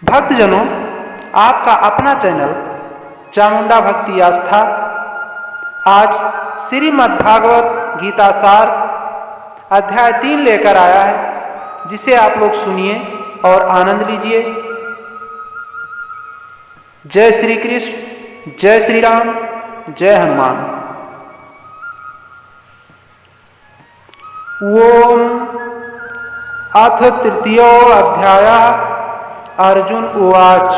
भक्तजनों, आपका अपना चैनल चामुंडा भक्ति आस्था आज श्रीमद्भागवत गीता सार अध्याय 3 लेकर आया है, जिसे आप लोग सुनिए और आनंद लीजिए। जय श्री कृष्ण, जय श्री राम, जय हनुमान। ओम अथ तृतीयो अध्यायः अर्जुन उवाच।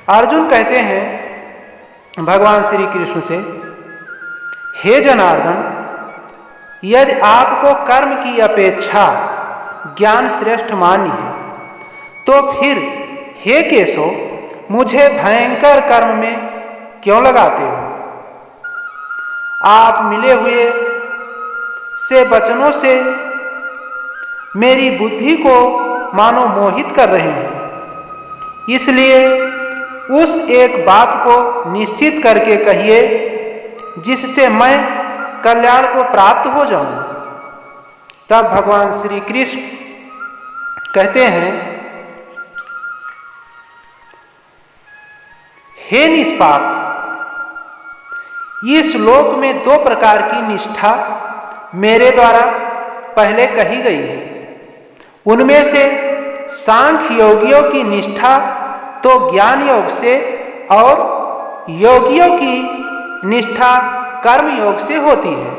अर्जुन कहते हैं भगवान श्री कृष्ण से, हे जनार्दन, यदि आपको कर्म की अपेक्षा ज्ञान श्रेष्ठ मान्य है तो फिर हे केशव, मुझे भयंकर कर्म में क्यों लगाते हो? आप मिले हुए से वचनों से मेरी बुद्धि को मानो मोहित कर रहे हैं, इसलिए उस एक बात को निश्चित करके कहिए जिससे मैं कल्याण को प्राप्त हो जाऊं। तब भगवान श्री कृष्ण कहते हैं, हे निष्पाप, इस लोक में 2 प्रकार की निष्ठा मेरे द्वारा पहले कही गई है। उनमें से सांख्य योगियों की निष्ठा तो ज्ञान योग से और योगियों की निष्ठा कर्म योग से होती है।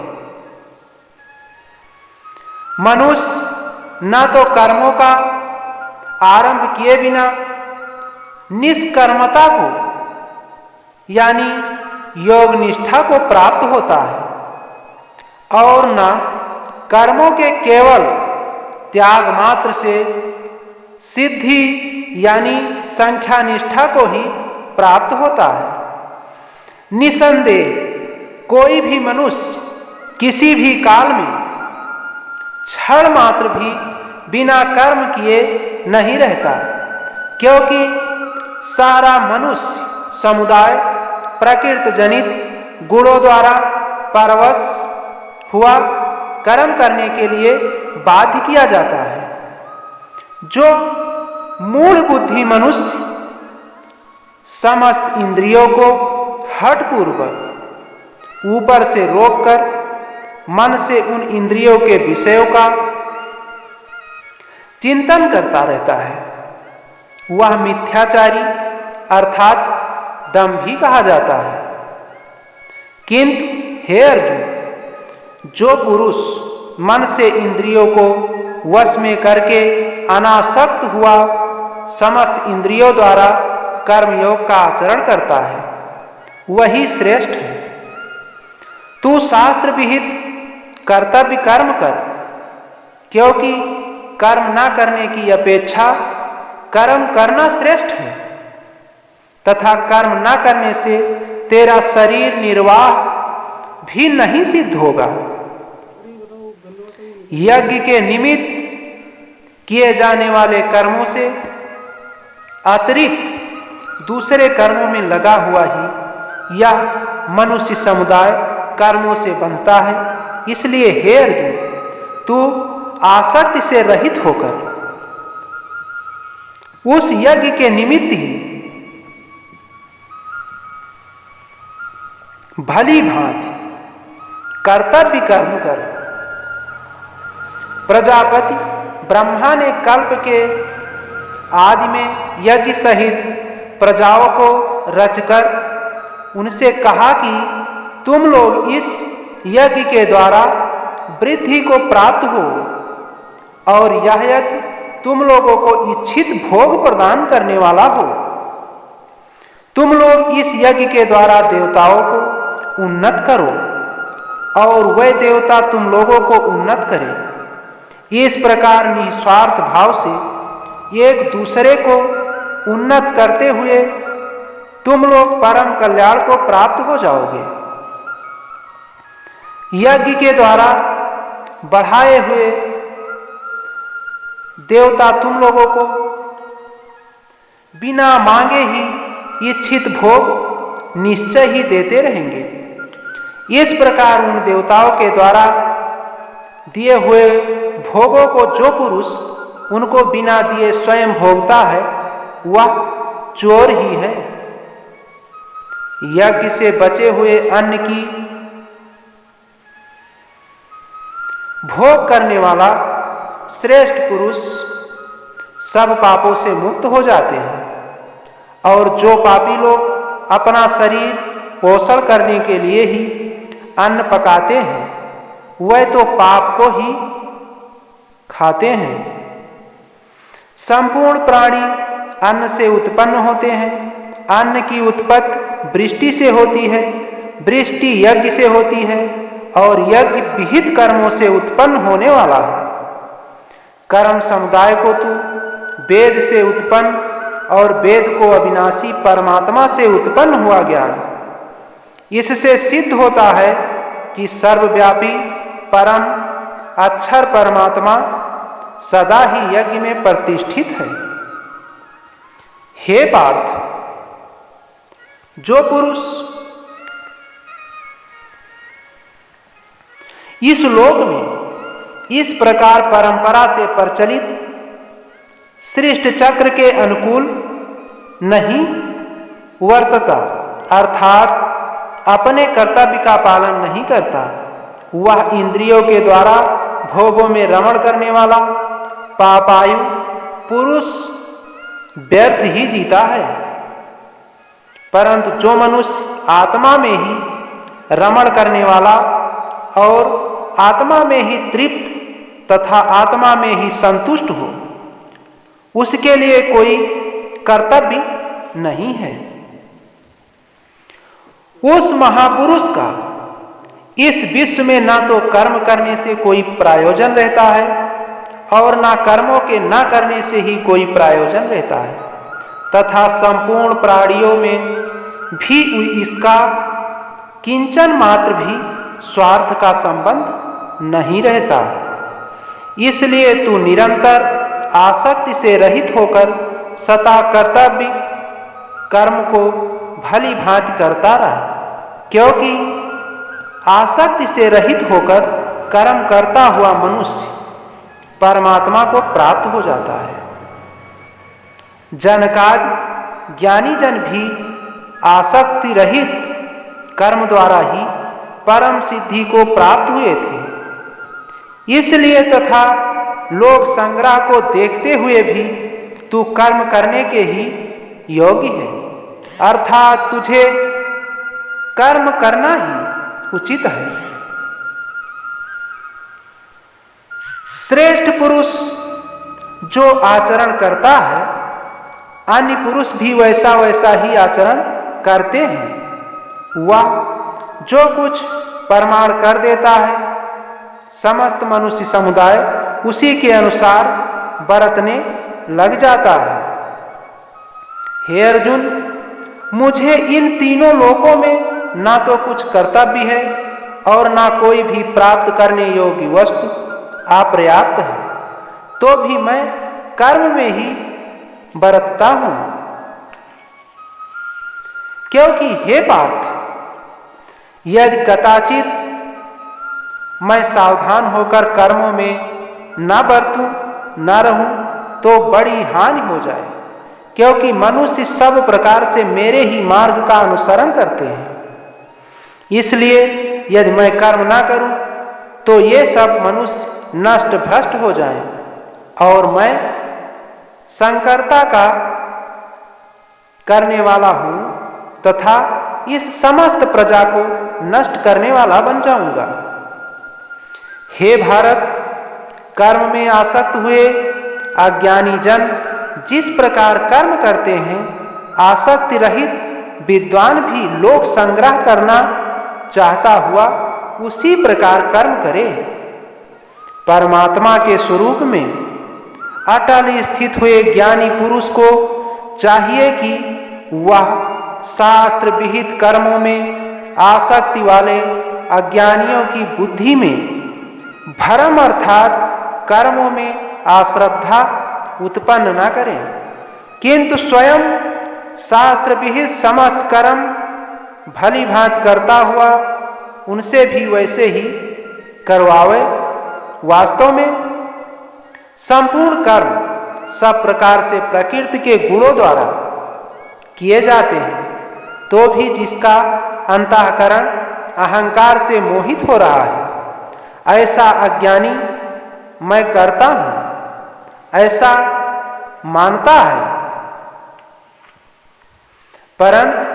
मनुष्य न तो कर्मों का आरंभ किए बिना निष्कर्मता को यानी योग निष्ठा को प्राप्त होता है और न कर्मों के केवल त्याग मात्र से सिद्धि यानी संख्या निष्ठा को ही प्राप्त होता है। निसंदेह कोई भी मनुष्य किसी भी काल में क्षण मात्र भी बिना कर्म किए नहीं रहता, क्योंकि सारा मनुष्य समुदाय प्रकृति जनित गुणों द्वारा परवश हुआ कर्म करने के लिए बाध्य किया जाता है। जो मूल बुद्धि मनुष्य समस्त इंद्रियों को हठपूर्वक ऊपर से रोककर मन से उन इंद्रियों के विषयों का चिंतन करता रहता है, वह मिथ्याचारी अर्थात दंभी कहा जाता है। किंतु हे अर्जुन, जो पुरुष मन से इंद्रियों को वश में करके अनासक्त हुआ समस्त इंद्रियों द्वारा कर्मयोग का आचरण करता है, वही श्रेष्ठ है। तू शास्त्र विहित कर्तव्य कर्म कर, क्योंकि कर्म न करने की अपेक्षा कर्म करना श्रेष्ठ है, तथा कर्म न करने से तेरा शरीर निर्वाह भी नहीं सिद्ध होगा। यज्ञ के निमित्त किए जाने वाले कर्मों से अतिरिक्त दूसरे कर्मों में लगा हुआ ही यह मनुष्य समुदाय कर्मों से बनता है। इसलिए हे अर्जुन, तू आसक्ति से रहित होकर उस यज्ञ के निमित्त ही भली भांति कर्तव्य कर्म कर। प्रजापति ब्रह्मा ने कल्प के आदि में यज्ञ सहित प्रजाओं को रचकर उनसे कहा कि तुम लोग इस यज्ञ के द्वारा वृद्धि को प्राप्त हो और यह यज्ञ तुम लोगों को इच्छित भोग प्रदान करने वाला हो। तुम लोग इस यज्ञ के द्वारा देवताओं को उन्नत करो और वह देवता तुम लोगों को उन्नत करे। इस प्रकार निस्वार्थ भाव से एक दूसरे को उन्नत करते हुए तुम लोग परम कल्याण को प्राप्त हो जाओगे। यज्ञ के द्वारा बढ़ाए हुए देवता तुम लोगों को बिना मांगे ही इच्छित भोग निश्चय ही देते रहेंगे। इस प्रकार उन देवताओं के द्वारा दिए हुए भोगों को जो पुरुष उनको बिना दिए स्वयं भोगता है वह चोर ही है। यज्ञ से बचे हुए अन्न की भोग करने वाला श्रेष्ठ पुरुष सब पापों से मुक्त हो जाते हैं, और जो पापी लोग अपना शरीर पोषण करने के लिए ही अन्न पकाते हैं वह तो पाप को ही खाते हैं। संपूर्ण प्राणी अन्न से उत्पन्न होते हैं। अन्न की उत्पत्ति वृष्टि से होती है, वृष्टि यज्ञ से होती है, और यज्ञ विहित कर्मों से उत्पन्न होने वाला है। कर्म समुदाय को तू वेद से उत्पन्न और वेद को अविनाशी परमात्मा से उत्पन्न हुआ ज्ञान, इससे सिद्ध होता है कि सर्वव्यापी परम अक्षर परमात्मा सदा ही यज्ञ में प्रतिष्ठित है। हे पार्थ, जो पुरुष इस लोक में इस प्रकार परंपरा से प्रचलित सृष्टि चक्र के अनुकूल नहीं वर्तता, अर्थात अपने कर्तव्य का पालन नहीं करता, वह इंद्रियों के द्वारा भोगों में रमण करने वाला पापायु पुरुष व्यर्थ ही जीता है। परंतु जो मनुष्य आत्मा में ही रमण करने वाला और आत्मा में ही तृप्त तथा आत्मा में ही संतुष्ट हो, उसके लिए कोई कर्तव्य नहीं है। उस महापुरुष का इस विश्व में ना तो कर्म करने से कोई प्रयोजन रहता है और ना कर्मों के न करने से ही कोई प्रयोजन रहता है, तथा संपूर्ण प्राणियों में भी इसका किंचन मात्र भी स्वार्थ का संबंध नहीं रहता। इसलिए तू निरंतर आसक्ति से रहित होकर सदा कर्तव्य कर्म को भली भांति करता रहा, क्योंकि आसक्ति से रहित होकर कर्म करता हुआ मनुष्य परमात्मा को प्राप्त हो जाता है। जनकादि ज्ञानी जन भी आसक्ति रहित कर्म द्वारा ही परम सिद्धि को प्राप्त हुए थे। इसलिए तथा लोक संग्रह को देखते हुए भी तू कर्म करने के ही योग्य है, अर्थात तुझे कर्म करना ही उचित है। श्रेष्ठ पुरुष जो आचरण करता है, अन्य पुरुष भी वैसा वैसा ही आचरण करते हैं। वह जो कुछ प्रमाण कर देता है, समस्त मनुष्य समुदाय उसी के अनुसार बरतने लग जाता है। हे अर्जुन, मुझे इन तीनों लोकों में ना तो कुछ कर्तव्य है और ना कोई भी प्राप्त करने योग्य वस्तु अपर्याप्त है, तो भी मैं कर्म में ही बरतता हूं। क्योंकि हे पार्थ, यदि कदाचित मैं सावधान होकर कर्मों में न बरतूं न रहूं तो बड़ी हानि हो जाए, क्योंकि मनुष्य सब प्रकार से मेरे ही मार्ग का अनुसरण करते हैं। इसलिए यदि मैं कर्म न करूं तो ये सब मनुष्य नष्ट भ्रष्ट हो जाएं और मैं संकर्ता का करने वाला हूं तथा इस समस्त प्रजा को नष्ट करने वाला बन जाऊंगा। हे भारत, कर्म में आसक्त हुए अज्ञानी जन जिस प्रकार कर्म करते हैं, आसक्ति रहित विद्वान भी लोक संग्रह करना चाहता हुआ उसी प्रकार कर्म करे। परमात्मा के स्वरूप में अटल स्थित हुए ज्ञानी पुरुष को चाहिए कि वह शास्त्र विहित कर्मों में आसक्ति वाले अज्ञानियों की बुद्धि में भ्रम अर्थात कर्मों में अश्रद्धा उत्पन्न न करें, किंतु स्वयं शास्त्र विहित समस्त कर्म भली भांति करता हुआ उनसे भी वैसे ही करवावे। वास्तव में संपूर्ण कर्म सब प्रकार से प्रकृति के गुणों द्वारा किए जाते हैं, तो भी जिसका अंतःकरण अहंकार से मोहित हो रहा है, ऐसा अज्ञानी मैं करता हूं ऐसा मानता है। परंतु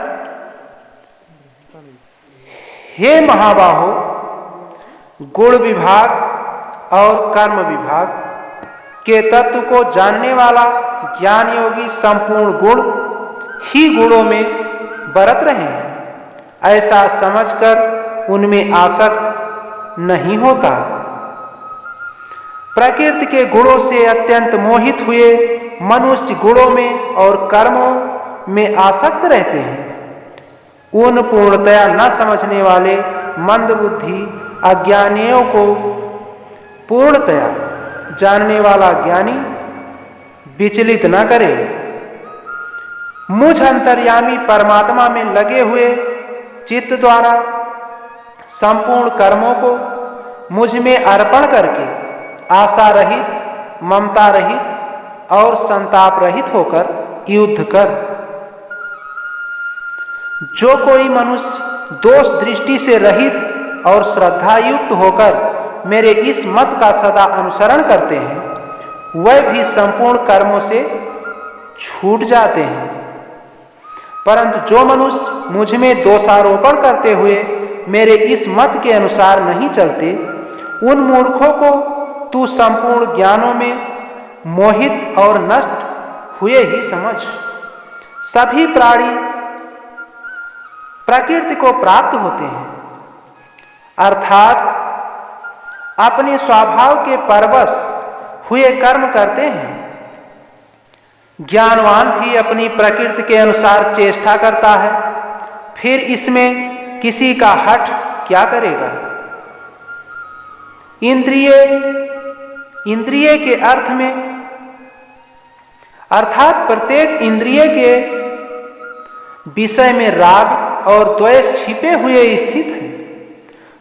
हे महाबाहो, गुण विभाग और कर्म विभाग के तत्व को जानने वाला ज्ञान योगी संपूर्ण गुण ही गुणों में बरत रहे हैं, ऐसा समझकर उनमें आसक्त नहीं होता। प्रकृति के गुणों से अत्यंत मोहित हुए मनुष्य गुणों में और कर्मों में आसक्त रहते हैं। उन पूर्णतया न समझने वाले मंदबुद्धि अज्ञानियों को पूर्णतया जानने वाला ज्ञानी विचलित न करे। मुझ अंतर्यामी परमात्मा में लगे हुए चित्त द्वारा संपूर्ण कर्मों को मुझ में अर्पण करके आशा रहित, ममता रहित और संताप रहित होकर युद्ध कर। जो कोई मनुष्य दोष दृष्टि से रहित और श्रद्धा युक्त होकर मेरे इस मत का सदा अनुसरण करते हैं, वह भी संपूर्ण कर्मों से छूट जाते हैं। परंतु जो मनुष्य मुझ में दोषारोपण करते हुए मेरे इस मत के अनुसार नहीं चलते, उन मूर्खों को तू संपूर्ण ज्ञानों में मोहित और नष्ट हुए ही समझ। सभी प्राणी प्रकृति को प्राप्त होते हैं, अर्थात अपने स्वभाव के परवश हुए कर्म करते हैं। ज्ञानवान भी अपनी प्रकृति के अनुसार चेष्टा करता है, फिर इसमें किसी का हठ क्या करेगा। इंद्रिय के अर्थ में अर्थात प्रत्येक इंद्रिय के विषय में राग और द्वेष छिपे हुए स्थित है।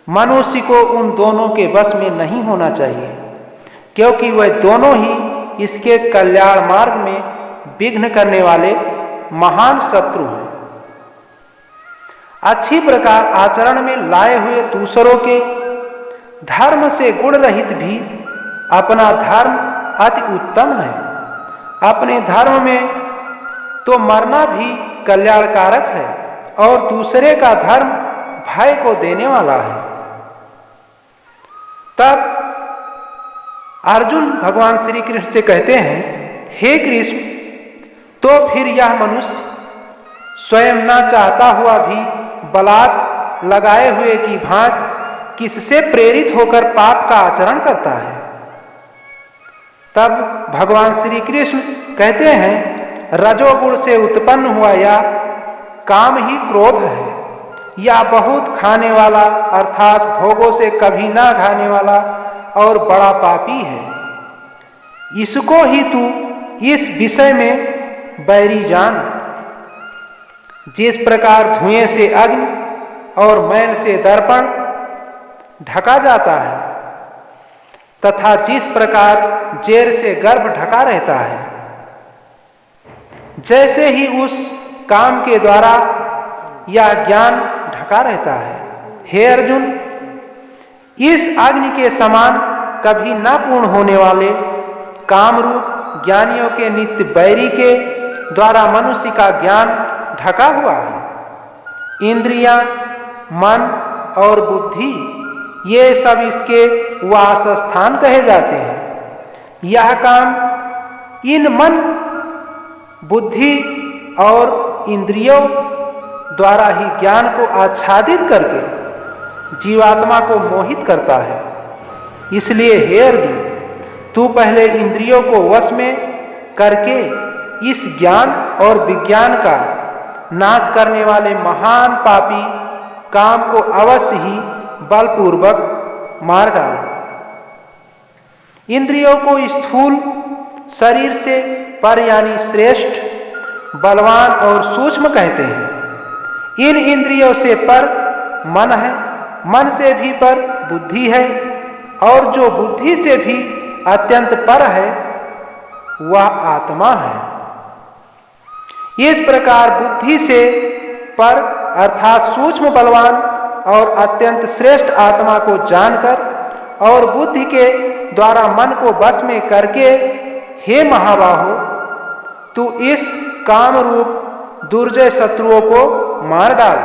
मनुष्य को उन दोनों के वश में नहीं होना चाहिए, क्योंकि वह दोनों ही इसके कल्याण मार्ग में विघ्न करने वाले महान शत्रु हैं। अच्छी प्रकार आचरण में लाए हुए दूसरों के धर्म से गुण रहित भी अपना धर्म अति उत्तम है। अपने धर्म में तो मरना भी कल्याणकारक है और दूसरे का धर्म भय को देने वाला है। तब अर्जुन भगवान श्री कृष्ण से कहते हैं, हे कृष्ण, तो फिर यह मनुष्य स्वयं न चाहता हुआ भी बलात् लगाए हुए की भांति किससे प्रेरित होकर पाप का आचरण करता है। तब भगवान श्री कृष्ण कहते हैं, रजोगुण से उत्पन्न हुआ या काम ही क्रोध है, या बहुत खाने वाला अर्थात भोगों से कभी ना खाने वाला और बड़ा पापी है। इसको ही तू इस विषय में बैरी जान। जिस प्रकार धुएं से अग्नि और मैल से दर्पण ढका जाता है, तथा जिस प्रकार जेर से गर्भ ढका रहता है, जैसे ही उस काम के द्वारा या ज्ञान ढका रहता है। हे अर्जुन, इस अग्नि के समान कभी न पूर्ण होने वाले कामरूप ज्ञानियों के नित्य बैरी के द्वारा मनुष्य का ज्ञान ढका हुआ है। इंद्रियां, मन और बुद्धि ये सब इसके वासस्थान कहे जाते हैं। यह काम इन मन, बुद्धि और इंद्रियों द्वारा ही ज्ञान को आच्छादित करके जीवात्मा को मोहित करता है। इसलिए हे अर्जुन, तू पहले इंद्रियों को वश में करके इस ज्ञान और विज्ञान का नाश करने वाले महान पापी काम को अवश्य ही बलपूर्वक मार डाल। इंद्रियों को स्थूल शरीर से पर यानी श्रेष्ठ, बलवान और सूक्ष्म कहते हैं। इन इंद्रियों से पर मन है, मन से भी पर बुद्धि है, और जो बुद्धि से भी अत्यंत पर है, वह आत्मा है। इस प्रकार बुद्धि से पर अर्थात सूक्ष्म बलवान और अत्यंत श्रेष्ठ आत्मा को जानकर और बुद्धि के द्वारा मन को वश में करके, हे महाबाहो, तू इस काम रूप दुर्जय शत्रुओं को मार डाल।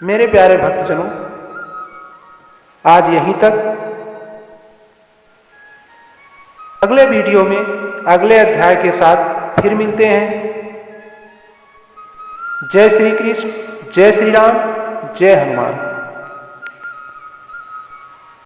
मेरे प्यारे भक्तजनों, आज यहीं तक। अगले वीडियो में अगले अध्याय के साथ फिर मिलते हैं। जय श्री कृष्ण, जय श्री राम, जय हनुमान।